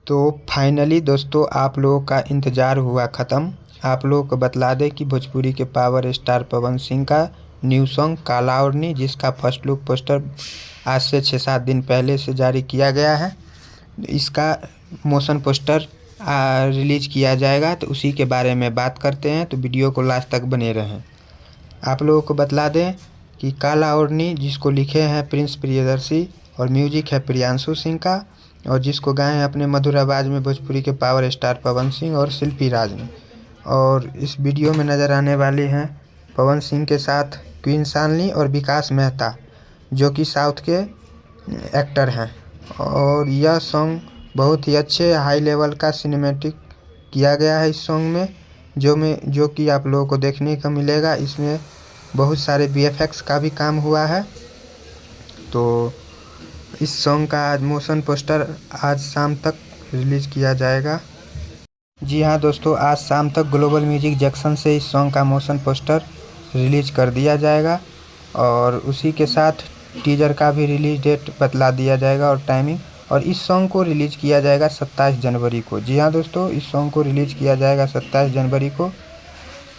तो फाइनली दोस्तों आप लोगों का इंतज़ार हुआ ख़त्म। आप लोगों को बतला दें कि भोजपुरी के पावर स्टार पवन सिंह का न्यू सॉन्ग काला ओढ़नी, जिसका फर्स्ट लुक पोस्टर आज से 6-7 दिन पहले से जारी किया गया है। इसका मोशन पोस्टर रिलीज़ किया जाएगा, तो उसी के बारे में बात करते हैं, तो वीडियो को लास्ट तक बने रहें। आप लोगों को बतला दें कि काला ओढ़नी जिसको लिखे हैं प्रिंस प्रियदर्शी और म्यूजिक है प्रियांशु सिंह का, और जिसको गाए हैं अपने मधुर आवाज़ में भोजपुरी के पावर स्टार पवन सिंह और शिल्पी राज ने। और इस वीडियो में नज़र आने वाले हैं पवन सिंह के साथ क्वीन शालिनी और विकास मेहता, जो कि साउथ के एक्टर हैं। और यह सॉन्ग बहुत ही अच्छे हाई लेवल का सिनेमैटिक किया गया है इस सॉन्ग में, जो कि आप लोगों को देखने को मिलेगा। इसमें बहुत सारे VFX का भी काम हुआ है। तो इस सॉन्ग का आज मोशन पोस्टर आज शाम तक रिलीज़ किया जाएगा। जी हाँ दोस्तों, आज शाम तक ग्लोबल म्यूजिक जंक्शन से इस सॉन्ग का मोशन पोस्टर रिलीज़ कर दिया जाएगा, और उसी के साथ टीजर का भी रिलीज़ डेट बतला दिया जाएगा और टाइमिंग। और इस सॉन्ग को रिलीज़ किया जाएगा 27 जनवरी को। जी हाँ दोस्तों, इस सॉन्ग को रिलीज़ किया जाएगा 27 जनवरी को।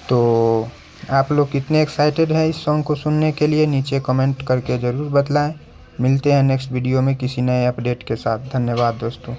तो आप लोग कितने एक्साइटेड हैं इस सॉन्ग को सुनने के लिए, नीचे कमेंट करके ज़रूर बतलाएं। मिलते हैं नेक्स्ट वीडियो में किसी नए अपडेट के साथ। धन्यवाद दोस्तों।